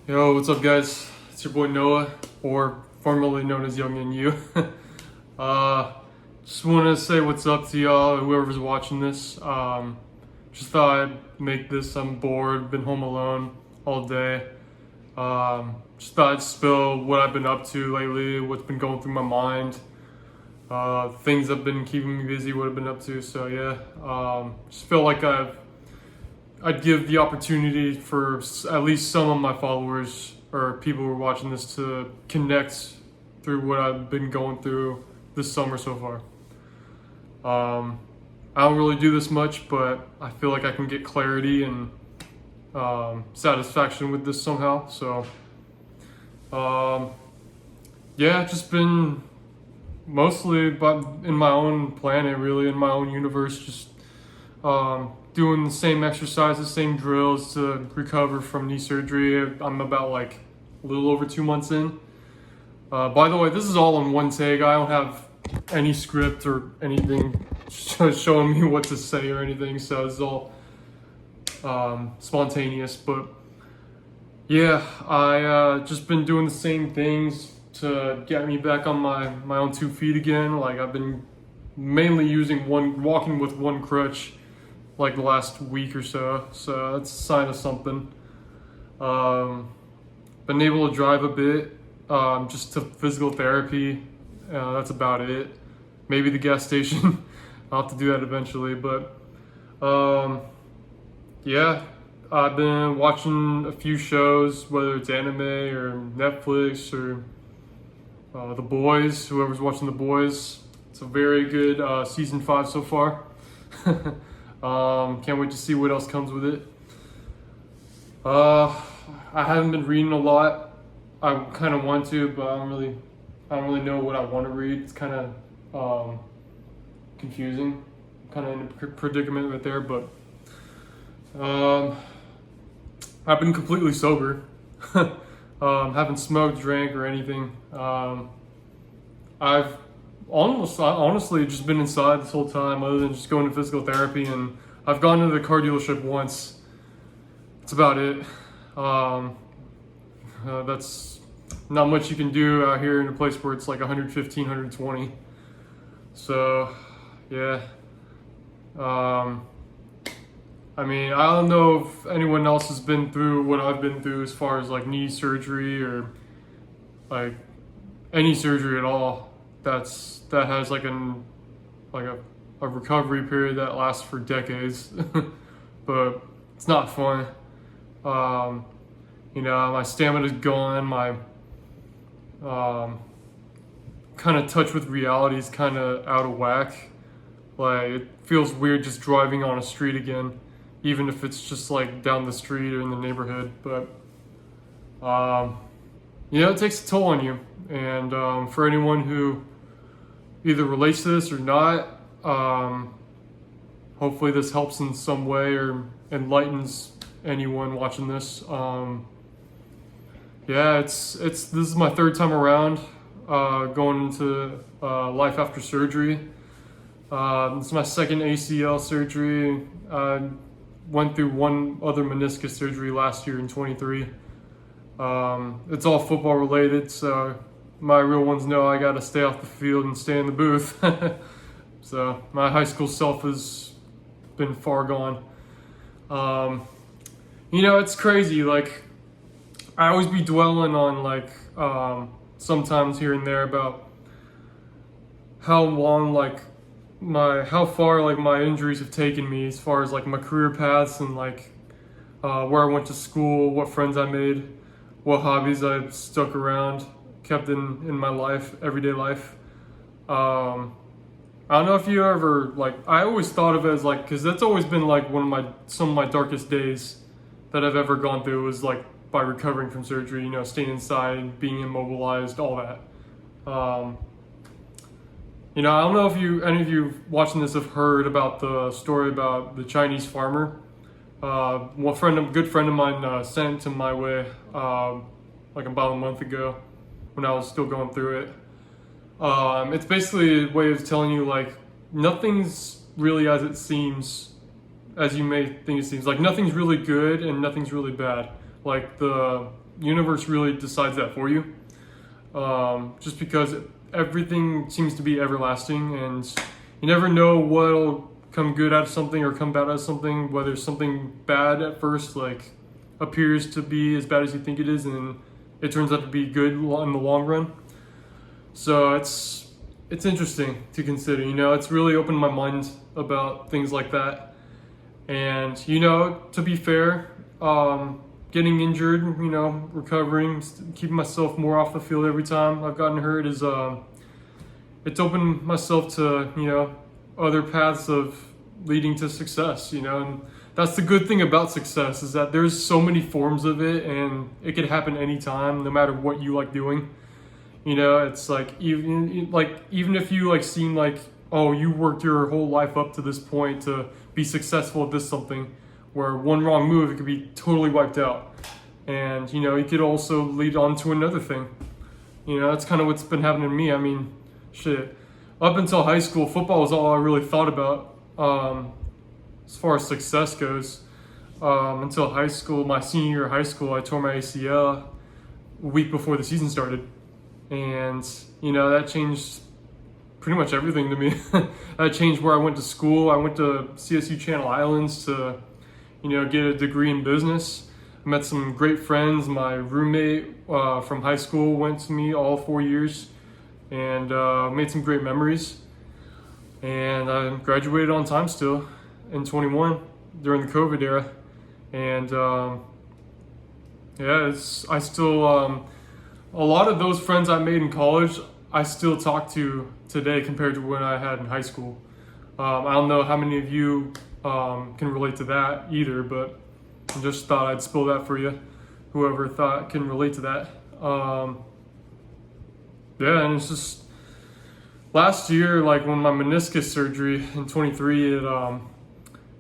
Yo, what's up, guys? It's your boy Noah, or formerly known as Young and You. uh, just want to say what's up to y'all, whoever's watching this. Just thought I'd make this. I'm bored, been home alone all day. Just thought I'd spill what I've been up to lately, what's been going through my mind, things that have been keeping me busy, what I've been up to. So yeah, just feel like I'd give the opportunity for at least some of my followers or people who are watching this to connect through what I've been going through this summer so far. I don't really do this much, but I feel like I can get clarity and satisfaction with this somehow. So, yeah, just been mostly but in my own planet, really, in my own universe, just doing the same exercises, same drills to recover from knee surgery. I'm about like a little over 2 months in. By the way, this is all in one take. I don't have any script or anything showing me what to say or anything, so it's all spontaneous. But yeah, I just been doing the same things to get me back on my own 2 feet again. Like I've been mainly walking with one crutch like the last week or so that's a sign of something. Been able to drive a bit, just to physical therapy. That's about it. Maybe the gas station. I'll have to do that eventually, but yeah, I've been watching a few shows, whether it's anime or Netflix or The Boys. Whoever's watching The Boys, it's a very good season 5 so far. Can't wait to see what else comes with it. I haven't been reading a lot. I kind of want to, but I don't really know what I want to read. It's kind of confusing. Kind of in a predicament right there, but I've been completely sober. Haven't smoked, drank, or anything. I've honestly just been inside this whole time, other than just going to physical therapy, and I've gone to the car dealership once. That's about it. That's not much you can do out here in a place where it's like 115, 120. So, yeah. I mean, I don't know if anyone else has been through what I've been through as far as like knee surgery or like any surgery at all. That has like a recovery period that lasts for decades, but it's not fun. My stamina's gone. My kind of touch with reality is kind of out of whack. Like it feels weird just driving on a street again, even if it's just like down the street or in the neighborhood. But it takes a toll on you. And for anyone who either relates to this or not, hopefully this helps in some way or enlightens anyone watching this. This is my 3rd time around going into life after surgery. This is my 2nd ACL surgery. I went through one other meniscus surgery last year in 23. It's all football related, so my real ones know I gotta stay off the field and stay in the booth. So my high school self has been far gone. It's crazy. Like I always be dwelling on like sometimes here and there about how long how far like my injuries have taken me as far as like my career paths and like where I went to school, what friends I made, what hobbies I stuck around, kept in my life, everyday life. I don't know if you ever like. I always thought of it as like, because that's always been like some of my darkest days that I've ever gone through was like by recovering from surgery. Staying inside, being immobilized, all that. I don't know if any of you watching this have heard about the story about the Chinese farmer. Good friend of mine sent it to my way like about a month ago when I was still going through it. It's basically a way of telling you like nothing's really as you may think it seems. Like nothing's really good and nothing's really bad. Like the universe really decides that for you. Just because everything seems to be everlasting, and you never know what'll come good out of something or come bad out of something. Whether something bad at first like appears to be as bad as you think it is, and it turns out to be good in the long run. So it's interesting to consider. It's really opened my mind about things like that. And to be fair, getting injured, recovering, keeping myself more off the field every time I've gotten hurt is it's opened myself to other paths of leading to success. And that's the good thing about success, is that there's so many forms of it, and it could happen anytime, no matter what you like doing. It's like even if you seem like, oh, you worked your whole life up to this point to be successful at this something, where one wrong move, it could be totally wiped out. And it could also lead on to another thing. That's kind of what's been happening to me. I mean, shit, up until high school, football was all I really thought about, as far as success goes. Until high school, my senior year of high school, I tore my ACL a week before the season started. And that changed pretty much everything to me. That changed where I went to school. I went to CSU Channel Islands to get a degree in business. I met some great friends. My roommate from high school went to me all 4 years, and made some great memories. And I graduated on time still in 21 during the COVID era. And I still, a lot of those friends I made in college, I still talk to today compared to when I had in high school. I don't know how many of you can relate to that either, but I just thought I'd spill that for you, whoever thought can relate to that. And it's just, last year, like when my meniscus surgery in 23, it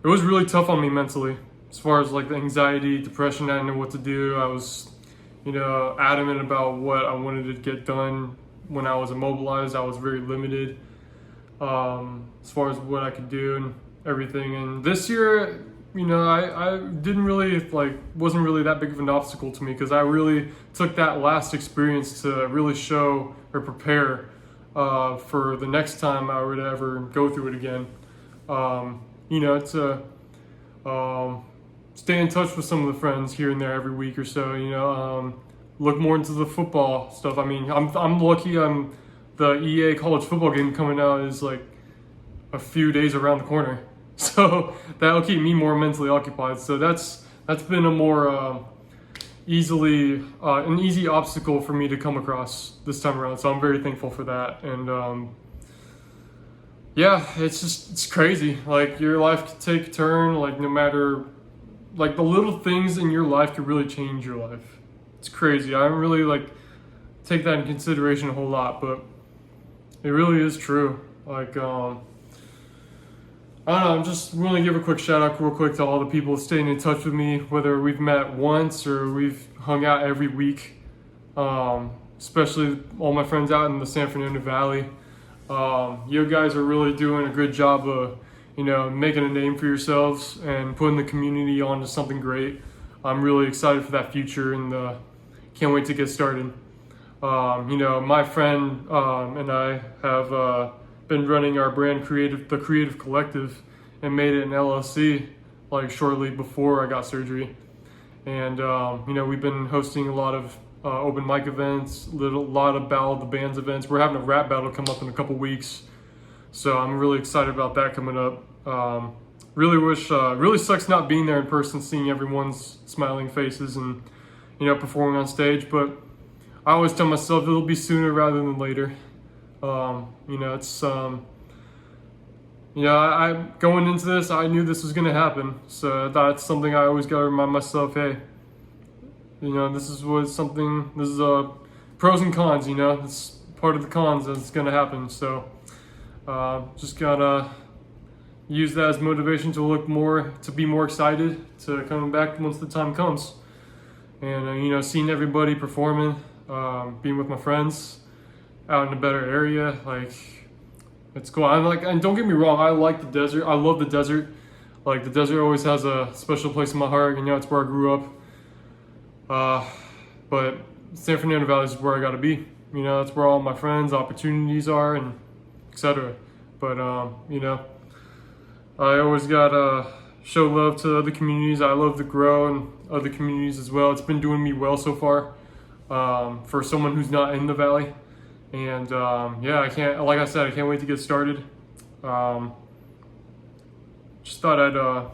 was really tough on me mentally, as far as like the anxiety, depression. I didn't know what to do. I was adamant about what I wanted to get done. When I was immobilized, I was very limited as far as what I could do and everything. And this year, I didn't really wasn't really that big of an obstacle to me, because I really took that last experience to really show or prepare for the next time I would ever go through it again. To stay in touch with some of the friends here and there every week or so. Look more into the football stuff. I mean, I'm lucky. The EA college football game coming out is like a few days around the corner, so that'll keep me more mentally occupied. So that's been a more an easy obstacle for me to come across this time around. So I'm very thankful for that. And it's crazy. Like, your life could take a turn. Like, no matter, like, the little things in your life could really change your life. It's crazy. I don't really take that in consideration a whole lot, but it really is true. Like, I don't know, I'm just willing to give a quick shout out real quick to all the people staying in touch with me, whether we've met once or we've hung out every week. Especially all my friends out in the San Fernando Valley. You guys are really doing a good job of, making a name for yourselves and putting the community onto something great. I'm really excited for that future, and can't wait to get started. My friend and I have been running our brand the Creative Collective, and made it an LLC shortly before I got surgery. And we've been hosting a lot of open mic events, a lot of Battle of the Bands events. We're having a rap battle come up in a couple weeks, so I'm really excited about that coming up. Really sucks not being there in person, seeing everyone's smiling faces and performing on stage, but I always tell myself it'll be sooner rather than later. I going into this, I knew this was going to happen, so that's something I always got to remind myself, hey, this is pros and cons. It's part of the cons that's going to happen. So just gotta use that as motivation to be more excited to coming back once the time comes. And seeing everybody performing, being with my friends out in a better area, it's cool. And don't get me wrong, I like the desert. I love the desert. The desert always has a special place in my heart. It's where I grew up. But San Fernando Valley is where I gotta be. You know, that's where all my friends, opportunities are, and etc. But you know, I always gotta show love to other communities. I love to grow in other communities as well. It's been doing me well so far, for someone who's not in the valley. And yeah, like I said, I can't wait to get started. Just thought I'd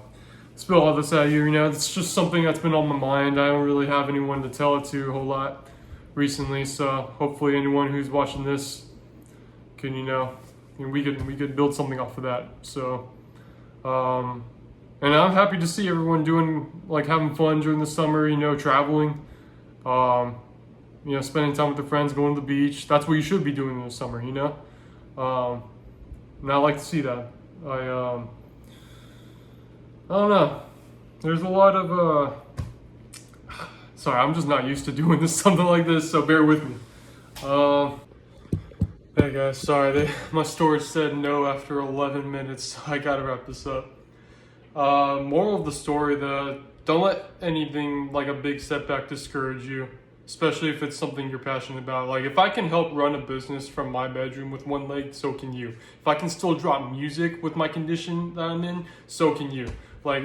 spill all this at you. You know, it's just something that's been on my mind. I don't really have anyone to tell it to a whole lot recently, so hopefully anyone who's watching this can, you know, we could build something off of that. So, and I'm happy to see everyone doing, like, having fun during the summer. You know, traveling, you know, spending time with their friends, going to the beach. That's what you should be doing in the summer. You know, and I like to see that. I don't know. There's a lot of sorry, I'm just not used to doing something like this, so bear with me. Hey guys, sorry, my storage said no after 11 minutes, so I gotta wrap this up. Moral of the story, don't let anything like a big setback discourage you, especially if it's something you're passionate about. Like, if I can help run a business from my bedroom with one leg, so can you. If I can still drop music with my condition that I'm in, so can you. Like,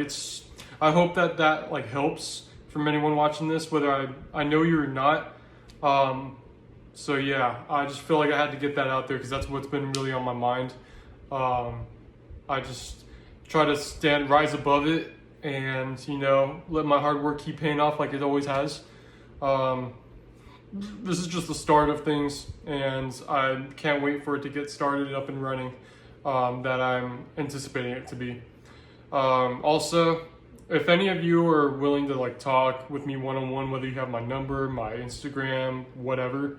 I hope that like helps from anyone watching this, whether I know you or not. So yeah, I just feel like I had to get that out there because that's what's been really on my mind. I just try to rise above it, and, you know, let my hard work keep paying off like it always has. This is just the start of things, and I can't wait for it to get started up and running, that I'm anticipating it to be. Also, if any of you are willing to, like, talk with me one-on-one, whether you have my number, my Instagram, whatever,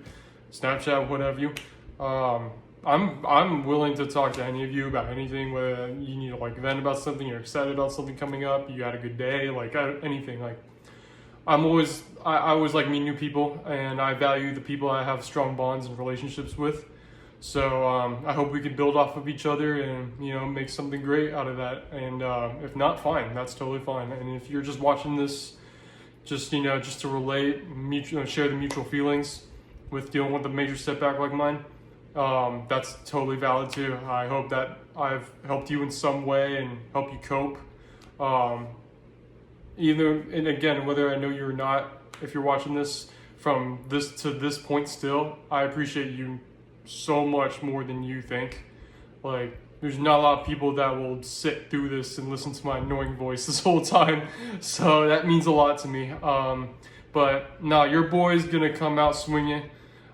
Snapchat, whatever you, I'm willing to talk to any of you about anything, whether you need to, like, vent about something, you're excited about something coming up, you had a good day, like, anything. Like, I always like meeting new people, and I value the people I have strong bonds and relationships with. So I hope we can build off of each other and, you know, make something great out of that. And if not, fine, that's totally fine. And if you're just watching this, just, you know, just to relate, share the mutual feelings with dealing with a major setback like mine, that's totally valid too. I hope that I've helped you in some way and helped you cope. And again, whether I know you or not, if you're watching this from this to this point still, I appreciate you so much more than you think. Like, there's not a lot of people that will sit through this and listen to my annoying voice this whole time, so that means a lot to me. But no, your boy's gonna come out swinging.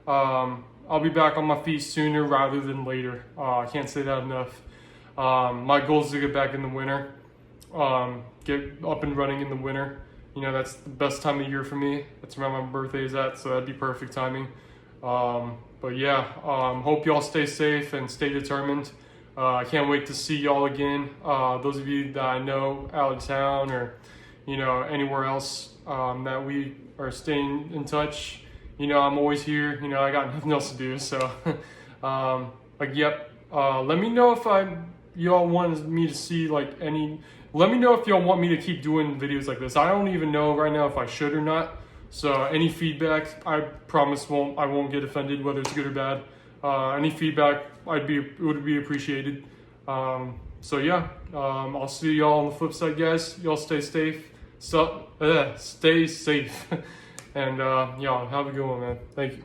I'll be back on my feet sooner rather than later. I can't say that enough. My goal is to get back in the winter, get up and running in the winter. You know, that's the best time of year for me. That's around my birthday is at, so that'd be perfect timing. But yeah, hope y'all stay safe and stay determined. I can't wait to see y'all again. Those of you that I know out of town or, you know, anywhere else, that we are staying in touch. You know, I'm always here. You know, I got nothing else to do. So, like, yep. Let me know if y'all want me to see, like, let me know if y'all want me to keep doing videos like this. I don't even know right now if I should or not. So any feedback, I promise I won't get offended, whether it's good or bad. Any feedback would be appreciated. So yeah, I'll see y'all on the flip side, guys. Y'all stay safe. Stay safe. And y'all have a good one, man. Thank you.